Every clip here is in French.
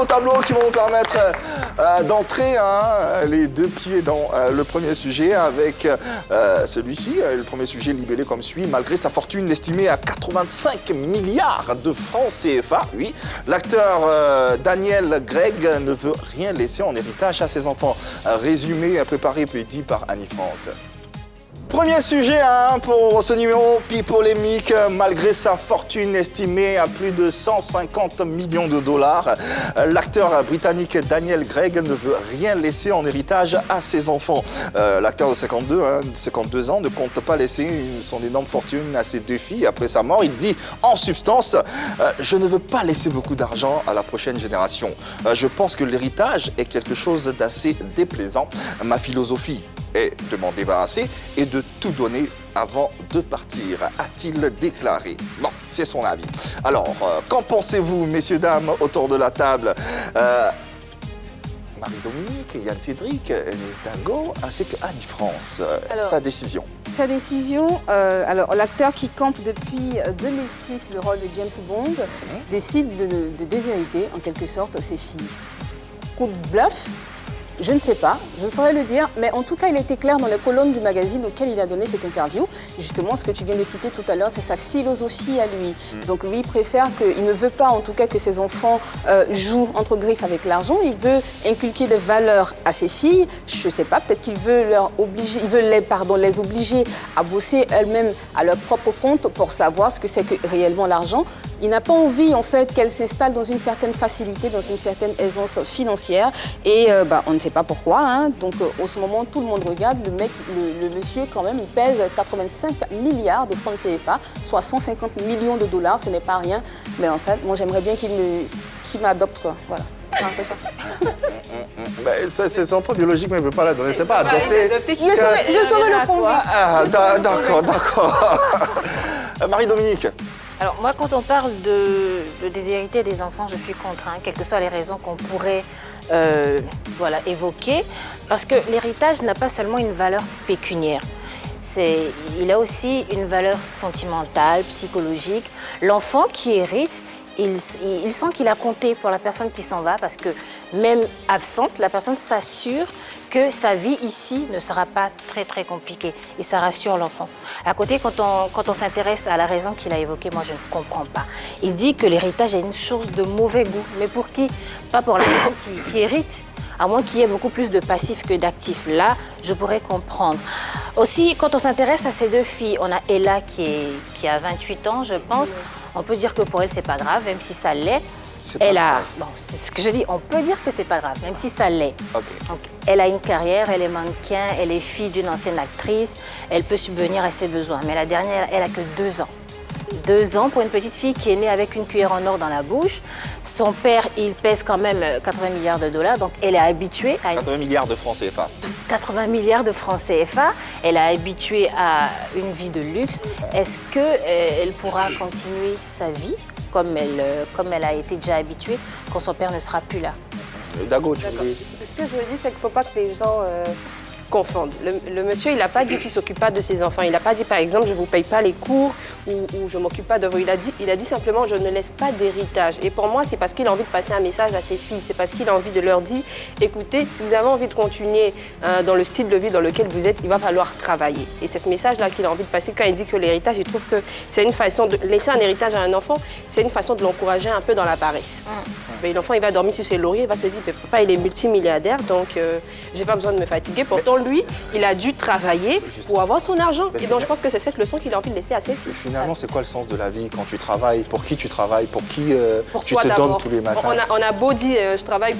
Au tableau qui vont nous permettre d'entrer les deux pieds dans le premier sujet avec celui-ci. Le premier sujet libellé comme suit. Malgré sa fortune estimée à 85 milliards de francs CFA, oui, l'acteur Daniel Craig ne veut rien laisser en héritage à ses enfants. Résumé préparé et dit par Annie France. Premier sujet pour ce numéro polémique. Malgré sa fortune estimée à plus de 150 millions de dollars, l'acteur britannique Daniel Craig ne veut rien laisser en héritage à ses enfants. L'acteur de 52 ans ne compte pas laisser son énorme fortune à ses deux filles après sa mort. Il dit en substance « Je ne veux pas laisser beaucoup d'argent à la prochaine génération. Je pense que l'héritage est quelque chose d'assez déplaisant. Ma philosophie est de m'en débarrasser et de tout donner avant de partir », a-t-il déclaré. Bon, c'est son avis. Alors, qu'en pensez-vous, messieurs, dames, autour de la table Marie-Dominique, Yann Cédric, Enis Dingo, ainsi que Annie France. Sa décision. Sa décision, alors l'acteur qui campe depuis 2006 le rôle de James Bond décide de déshériter en quelque sorte ses filles. Coup de bluff? Je ne sais pas, je ne saurais le dire, mais en tout cas, il était clair dans les colonnes du magazine auquel il a donné cette interview. Justement, ce que tu viens de citer tout à l'heure, c'est sa philosophie à lui. Donc lui, il préfère il ne veut pas, en tout cas, que ses enfants jouent entre griffes avec l'argent. Il veut inculquer des valeurs à ses filles. Je ne sais pas, peut-être qu'il veut les obliger à bosser elles-mêmes à leur propre compte pour savoir ce que c'est que réellement l'argent. Il n'a pas envie, en fait, qu'elles s'installent dans une certaine facilité, dans une certaine aisance financière. Et on ne sait pas pourquoi. Donc, en ce moment, tout le monde regarde. Le monsieur, quand même, il pèse 85 milliards de francs CFA, soit 150 millions de dollars. Ce n'est pas rien. Mais en fait, moi, j'aimerais bien qu'il m'adopte, quoi. Voilà. C'est un peu ça. Ses enfants biologiques, mais il ne veut pas la donner. C'est pas adopter. Je saurais le convaincre. D'accord. Marie-Dominique. Alors moi, quand on parle de déshériter des enfants, je suis contre, quelles que soient les raisons qu'on pourrait évoquer, parce que l'héritage n'a pas seulement une valeur pécuniaire. Il a aussi une valeur sentimentale, psychologique. L'enfant qui hérite, il sent qu'il a compté pour la personne qui s'en va parce que même absente, la personne s'assure que sa vie ici ne sera pas très très compliquée et ça rassure l'enfant. À côté, quand on s'intéresse à la raison qu'il a évoquée, moi je ne comprends pas. Il dit que l'héritage est une chose de mauvais goût, mais pour qui? Pas pour la personne qui hérite. À moins qu'il y ait beaucoup plus de passifs que d'actifs. Là, je pourrais comprendre. Aussi, quand on s'intéresse à ces deux filles, on a Ella qui a 28 ans, je pense. On peut dire que pour elle, c'est pas grave, même si ça l'est. C'est ce que je dis, on peut dire que c'est pas grave, même si ça l'est. Okay. Donc, elle a une carrière, elle est mannequin, elle est fille d'une ancienne actrice, elle peut subvenir à ses besoins. Mais la dernière, elle a que 2 ans. 2 ans pour une petite fille qui est née avec une cuillère en or dans la bouche. Son père, il pèse quand même 80 milliards de dollars, donc elle est habituée à... 80 milliards de francs CFA. 80 milliards de francs CFA. Elle est habituée à une vie de luxe. Est-ce qu'elle pourra continuer sa vie comme elle a été déjà habituée quand son père ne sera plus là? Dago, tu voulais... Ce que je me dis, c'est qu'il ne faut pas que les gens... confondent. Le monsieur, il n'a pas dit qu'il ne s'occupe pas de ses enfants. Il n'a pas dit, par exemple, je ne vous paye pas les cours ou je ne m'occupe pas de vous. Il a dit simplement, je ne laisse pas d'héritage. Et pour moi, c'est parce qu'il a envie de passer un message à ses filles. C'est parce qu'il a envie de leur dire, écoutez, si vous avez envie de continuer dans le style de vie dans lequel vous êtes, il va falloir travailler. Et c'est ce message-là qu'il a envie de passer. Quand il dit que l'héritage, il trouve que c'est une façon de laisser un héritage à un enfant, c'est une façon de l'encourager un peu dans la paresse. Mais l'enfant, il va dormir sur ses lauriers, il va se dire, papa, il est multimilliardaire, donc j'ai pas besoin de me fatiguer. Pourtant, lui, il a dû travailler pour avoir son argent. Et donc, je pense que c'est cette leçon qu'il a envie de laisser à ses filles. Finalement, c'est quoi le sens de la vie quand tu travailles? Pour qui tu travailles? Pour qui tu toi, te donnes tous les matins? On a beau dire, je travaille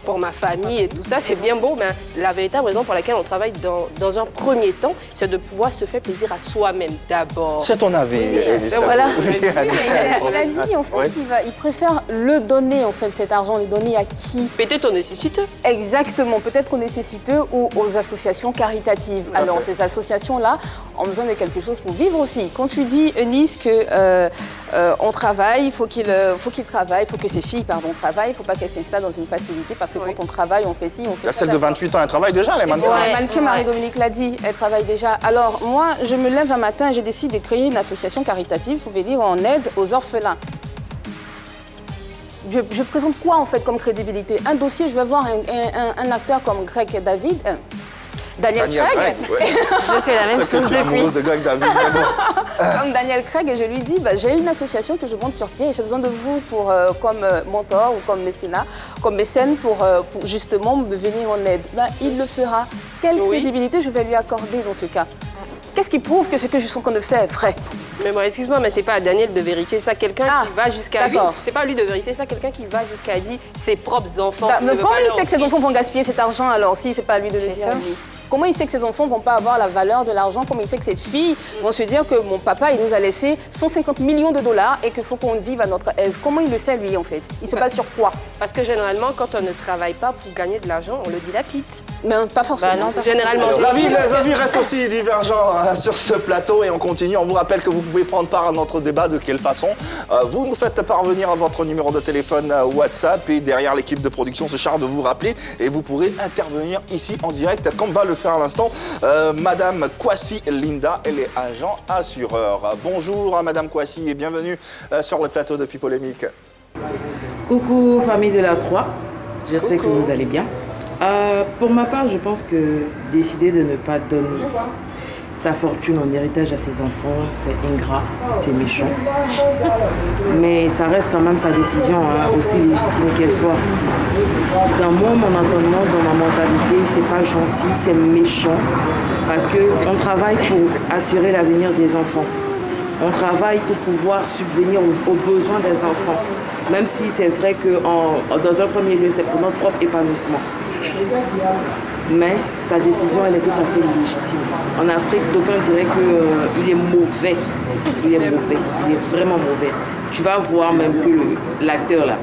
pour ma famille et tout ça, c'est bien beau, mais la véritable raison pour laquelle on travaille dans un premier temps, c'est de pouvoir se faire plaisir à soi-même d'abord. C'est ton avis, Elis. Voilà. Oui, Il a dit, en fait, il préfère le donner, en fait, cet argent, le donner à qui? Peut-être aux nécessiteux. Exactement, peut-être aux nécessiteux ou aux associations caritatives. Alors, ces associations-là ont besoin de quelque chose pour vivre aussi. Quand tu dis, Eunice, qu'on travaille, il faut qu'il travaille, il faut que ses filles travaillent, il ne faut pas qu'elles s'installent dans une facilité parce que quand on travaille, on fait ci, on fait ça. Celle de 28 ans, elle travaille déjà, elle est mannequin. Elle est mannequin, Marie-Dominique l'a dit, elle travaille déjà. Alors, moi, je me lève un matin et je décide de créer une association caritative, vous pouvez dire, en aide aux orphelins. je présente quoi en fait comme crédibilité? Un dossier, je vais voir un acteur comme Greg David, Daniel Craig. Ouais. Je fais la même C'est chose plus depuis. l'amoureuse de Greg David. mais bon. Comme Daniel Craig, et je lui dis, j'ai une association que je monte sur pied et j'ai besoin de vous pour, comme mentor ou comme mécène pour justement me venir en aide. Il le fera. Quelle crédibilité je vais lui accorder dans ce cas? Qu'est-ce qui prouve que ce que je suis en train de faire est vrai? Mais moi, excuse-moi, mais c'est pas à Daniel de vérifier ça. Quelqu'un qui va jusqu'à lui. C'est pas à lui de vérifier ça. Quelqu'un qui va jusqu'à dire ses propres enfants. Mais comment il sait que ses enfants vont gaspiller cet argent alors si c'est pas à lui de le dire? Comment il sait que ses enfants vont pas avoir la valeur de l'argent? Comment il sait que ses filles vont se dire que mon papa il nous a laissé 150 millions de dollars et qu'il faut qu'on vive à notre aise? Comment il le sait lui en fait? Il se base sur quoi? Parce que généralement, quand on ne travaille pas pour gagner de l'argent, on le dilapide. Ben, pas forcément. non, pas Généralement. Les avis restent aussi divergents sur ce plateau et on continue. On vous rappelle que vous pouvez prendre part à notre débat. De quelle façon? Vous nous faites parvenir à votre numéro de téléphone WhatsApp et derrière l'équipe de production se charge de vous rappeler et vous pourrez intervenir ici en direct comme va le faire à l'instant Madame Kwasi Linda, elle est agent assureur. Bonjour à Madame Kwasi et bienvenue sur le plateau de Pi Polémique. Coucou famille de la 3, j'espère que vous allez bien. Pour ma part, je pense que décider de ne pas donner sa fortune en héritage à ses enfants, c'est ingrat, c'est méchant. Mais ça reste quand même sa décision, aussi légitime qu'elle soit. Dans mon entendement, dans ma mentalité, c'est pas gentil, c'est méchant. Parce qu'on travaille pour assurer l'avenir des enfants. On travaille pour pouvoir subvenir aux besoins des enfants. Même si c'est vrai que dans un premier lieu, c'est pour notre propre épanouissement. Mais sa décision, elle est tout à fait légitime. En Afrique, d'aucuns diraient qu'il est mauvais. Il est mauvais, il est vraiment mauvais. Tu vas voir même que l'acteur là,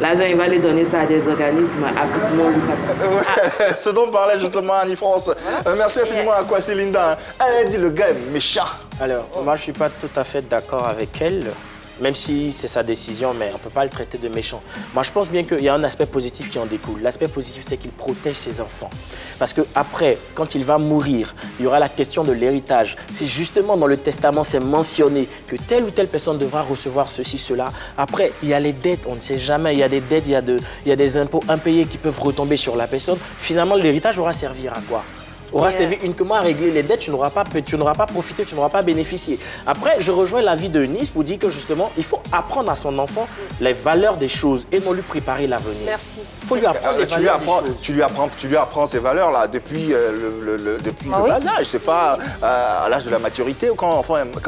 l'argent, il va aller donner ça à des organismes à but non lucratif. Ce dont parlait justement Annie France. Merci infiniment à Kwasi Linda. Elle a dit le gars est méchant. Alors, moi je suis pas tout à fait d'accord avec elle. Même si c'est sa décision, mais on ne peut pas le traiter de méchant. Moi, je pense bien qu'il y a un aspect positif qui en découle. L'aspect positif, c'est qu'il protège ses enfants. Parce qu'après, quand il va mourir, il y aura la question de l'héritage. Si justement dans le testament, c'est mentionné que telle ou telle personne devra recevoir ceci, cela, après, il y a les dettes, on ne sait jamais, il y a des dettes, il y a des impôts impayés qui peuvent retomber sur la personne. Finalement, l'héritage aura servi à quoi? Aura servi uniquement à régler les dettes, tu n'auras pas profité, tu n'auras pas bénéficié. Après, je rejoins l'avis de Nice pour dire que justement, il faut apprendre à son enfant les valeurs des choses et non lui préparer l'avenir. Merci. Il faut lui apprendre les valeurs des choses. Tu lui apprends ces valeurs-là depuis le bas âge. C'est pas à l'âge de la maturité ou quand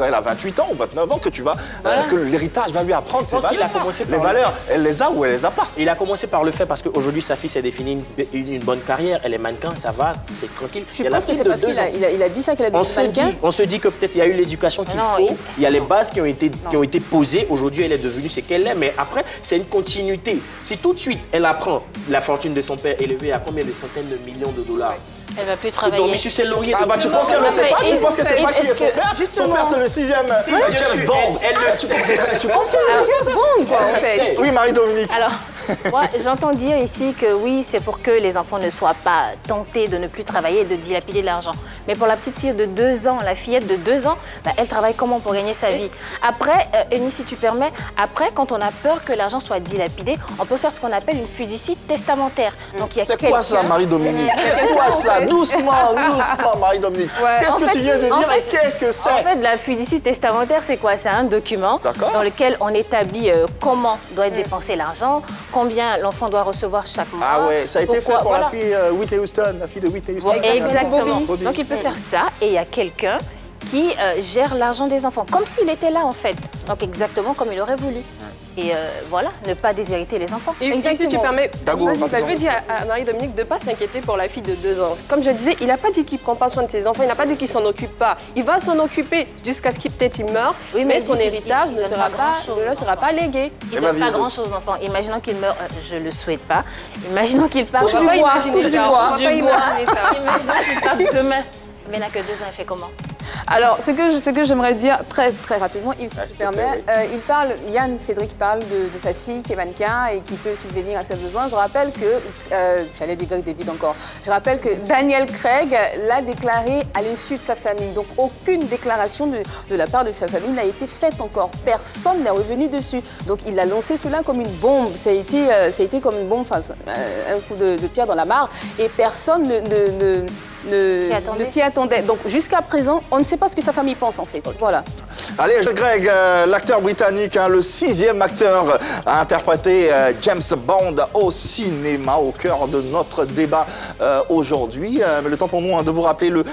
elle a 28 ans ou 29 ans que que l'héritage va lui apprendre ces valeurs. Les valeurs, elle les a ou elle les a pas. Il a commencé par le fait parce qu'aujourd'hui, sa fille s'est définie une bonne carrière. Elle est mannequin, ça va, c'est tranquille. Je pense que c'est parce qu'il a dit ça qu'il a devenu mannequin. On se dit que peut-être il y a eu l'éducation qu'il faut, il y a les bases qui ont été posées. Aujourd'hui, elle est devenue ce qu'elle est, mais après, c'est une continuité. Si tout de suite, elle apprend la fortune de son père élevée à combien de centaines de millions de dollars, Elle va plus travailler. dormir sur ses lauriers. Tu penses qu'elle ne sait pas? Tu penses que c'est pas qui est son père? Son père, c'est le 6e James Bond. Tu penses que C'est James Bond, quoi, en fait. Oui, Marie-Dominique. Alors, moi, j'entends dire ici que oui, c'est pour que les enfants ne soient pas tentés de ne plus travailler et de dilapider de l'argent. Mais pour la petite fille de 2 ans, la fillette de 2 ans, elle travaille comment pour gagner sa vie? Après, Eunice, si tu permets, après, quand on a peur que l'argent soit dilapidé, on peut faire ce qu'on appelle une fiducie testamentaire. Donc, il y a C'est quoi ça, Marie-Dominique? C'est quoi ça? Doucement, Marie-Dominique. Qu'est-ce que tu viens de dire et qu'est-ce que c'est? En fait, la fiducie testamentaire, c'est quoi? C'est un document dans lequel on établit comment doit être dépensé l'argent, combien l'enfant doit recevoir chaque mois. Ah ouais, ça a été fait pour la fille Whitney Houston, la fille de Whitney Houston. Exactement. Bobby. Donc, il peut faire ça et il y a quelqu'un qui gère l'argent des enfants, comme s'il était là, en fait. Donc, exactement comme il aurait voulu. Et voilà, ne pas déshériter les enfants. Et si tu permets, Dago, je veux dire à Marie-Dominique de ne pas s'inquiéter pour la fille de 2 ans. Comme je disais, il n'a pas dit qu'il ne prend pas soin de ses enfants, il n'a pas dit qu'il ne s'en occupe pas. Il va s'en occuper jusqu'à ce qu'il peut-être meure, Oui, mais son il héritage ne sera pas légué. Il ne donne pas grand-chose, l'enfant. Imaginons qu'il meurt, je ne le souhaite pas. Imaginons qu'il parte. Touche du bois. Imaginons qu'il parte demain. Mais il n'a que 2 ans, il fait comment? Alors, ce que j'aimerais dire très rapidement, Yves, si tu s'il te permets, plaît, Yann Cédric parle de sa fille qui est mannequin et qui peut subvenir à ses besoins. Je rappelle que, j'allais dire Greg David encore, je rappelle que Daniel Craig l'a déclaré à l'issue de sa famille. Donc, aucune déclaration de la part de sa famille n'a été faite encore. Personne n'est revenu dessus. Donc, il a lancé cela comme une bombe. Ça a été comme une bombe, enfin, un coup de pierre dans la mare. Et personne ne s'y attendait. Donc jusqu'à présent, on ne sait pas ce que sa famille pense en fait. Okay. Voilà. Allez, Greg, l'acteur britannique, le 6e acteur à interpréter James Bond au cinéma, au cœur de notre débat aujourd'hui. Mais le temps pour nous de vous rappeler le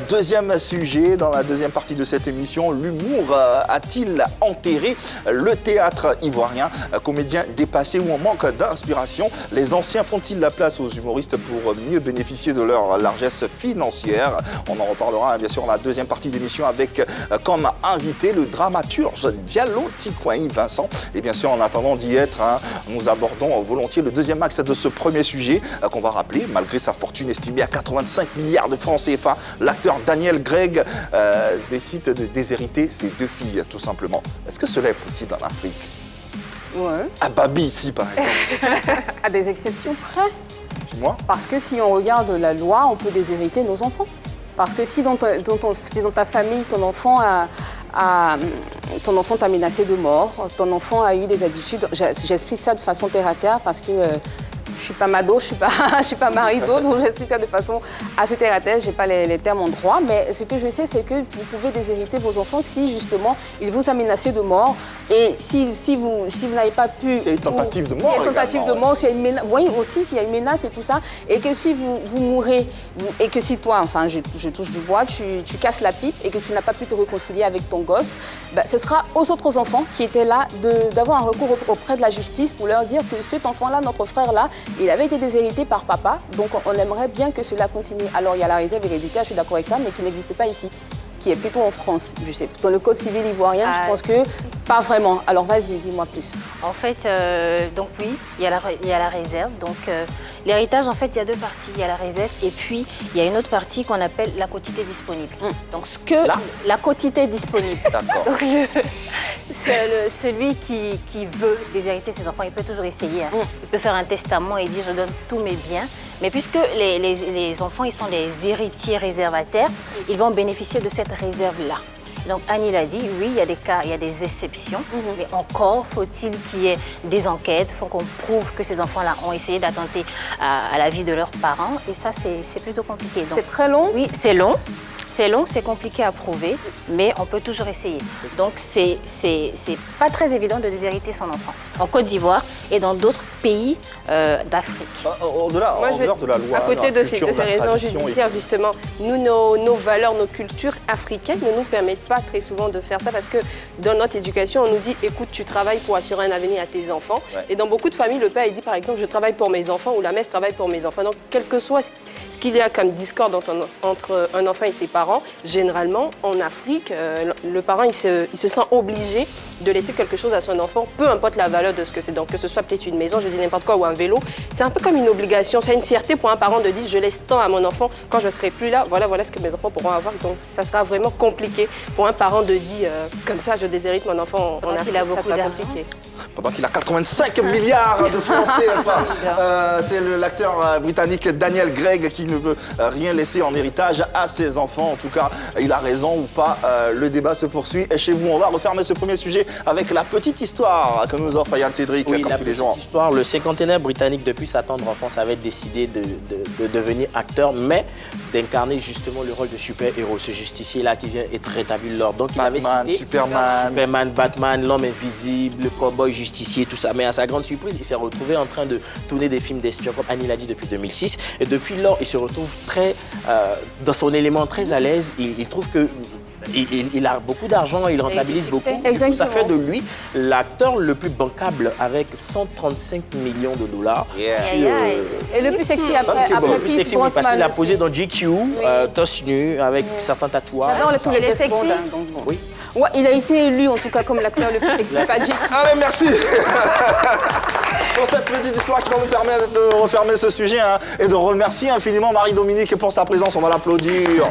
deuxième sujet dans la deuxième partie de cette émission. L'humour a-t-il enterré le théâtre ivoirien? Comédiens dépassés ou en manque d'inspiration, les anciens font-ils la place aux humoristes pour mieux bénéficier de leur largesse financière? On en reparlera bien sûr dans la deuxième partie d'émission avec comme invité le dramaturge Diallo Tikwaï Vincent. Et bien sûr, en attendant d'y être, nous abordons volontiers le deuxième axe de ce premier sujet qu'on va rappeler. Malgré sa fortune estimée à 85 milliards de francs CFA, l'acteur Daniel Craig décide de déshériter ses 2 filles, tout simplement. Est-ce que cela est possible en Afrique? Ouais. À Babi, ici, par exemple. À des exceptions près. Dis-moi. Parce que si on regarde la loi, on peut déshériter nos enfants. Parce que si dans ta famille, ton enfant t'a menacé de mort, ton enfant a eu des attitudes, j'explique ça de façon terre à terre parce que je suis pas Mado, je suis pas Marido, donc j'explique ça de façon assez terre à terre, j'ai pas les termes en droit, mais ce que je sais, c'est que vous pouvez déshériter vos enfants si justement il vous a menacé de mort et si vous n'avez pas pu... Il y a une tentative de mort. Il y a une tentative de mort, s'il y a une menace, oui aussi s'il y a une menace et tout ça, et que si vous mourrez et que si toi, enfin je touche du bois, tu casses la pipe et que tu n'as pas pu te réconcilier avec ton gosse, ben, ce sera aux autres enfants qui étaient là d'avoir un recours auprès de la justice pour leur dire que cet enfant-là, notre frère-là, il avait été déshérité par papa, donc on aimerait bien que cela continue. Alors il y a la réserve héréditaire, je suis d'accord avec ça, mais qui n'existe pas ici, qui est plutôt en France. Je sais, dans le code civil ivoirien, je pense que pas vraiment. Alors vas-y, dis-moi plus. En fait, donc oui, il y a la réserve. Donc l'héritage, en fait, il y a 2 parties. Il y a la réserve et puis il y a une autre partie qu'on appelle la quotité disponible. Donc la quotité disponible. D'accord. Donc celui qui veut déshériter ses enfants, il peut toujours essayer. Il peut faire un testament et dire je donne tous mes biens. Mais puisque les enfants, ils sont des héritiers réservataires, ils vont bénéficier de cette réserve-là. Donc Annie l'a dit, oui, il y a des cas, il y a des exceptions, mais encore faut-il qu'il y ait des enquêtes, il faut qu'on prouve que ces enfants-là ont essayé d'attenter à la vie de leurs parents, et ça, c'est plutôt compliqué. C'est très long? Oui, c'est long. C'est long, c'est compliqué à prouver, mais on peut toujours essayer. Donc, c'est pas très évident de déshériter son enfant. En Côte d'Ivoire et dans d'autres pays d'Afrique. En dehors de la loi, à côté de ces la raisons tradition judiciaires, justement, nos valeurs, nos cultures africaines ne nous permettent pas très souvent de faire ça parce que dans notre éducation, on nous dit, écoute, tu travailles pour assurer un avenir à tes enfants. Ouais. Et dans beaucoup de familles, le père, il dit, par exemple, je travaille pour mes enfants ou la mère, je travaille pour mes enfants. Donc, quel que soit ce qu'il y a comme discorde entre un enfant et ses parents, généralement, en Afrique, le parent, il se sent obligé de laisser quelque chose à son enfant, peu importe la valeur de ce que c'est. Donc, que ce soit peut-être une maison, je dis n'importe quoi, ou un vélo. C'est un peu comme une obligation. C'est une fierté pour un parent de dire, je laisse tant à mon enfant, quand je ne serai plus là, voilà ce que mes enfants pourront avoir. Donc, ça sera vraiment compliqué pour un parent de dire, comme ça, je déshérite mon enfant en Afrique. Il a beaucoup d'argent. Pendant qu'il a 85 milliards de francs CFA. C'est l'acteur britannique Daniel Craig qui ne veut rien laisser en héritage à ses enfants. En tout cas, il a raison ou pas. Le débat se poursuit. Et chez vous, on va refermer ce premier sujet avec la petite histoire que nous offre Yann Cédric, oui, comme tous les jours. Histoire, le cinquantenaire britannique, depuis sa tendre enfance, avait décidé de devenir acteur, mais d'incarner justement le rôle de super-héros, ce justicier-là qui vient être rétabli l'ordre. Donc, il avait cité Superman, Batman, l'homme invisible, le cowboy justicier, tout ça. Mais à sa grande surprise, il s'est retrouvé en train de tourner des films d'espions, comme Annie l'a dit, depuis 2006. Et depuis lors, il se retrouve dans son élément très à l'aise. Il trouve que il a beaucoup d'argent, il rentabilise beaucoup. Du coup, ça fait de lui l'acteur le plus bancable avec 135 millions de dollars. Et le plus sexy après le plus sexy, oui, parce qu'il a posé dans GQ, torse nu, avec certains tatouages. J'adore tous les sexy. Oui. Ouais, il a été élu en tout cas comme l'acteur le plus sexy, pas Jake. Allez, merci pour cette petite histoire qui va nous permettre de refermer ce sujet et de remercier infiniment Marie-Dominique pour sa présence. On va l'applaudir.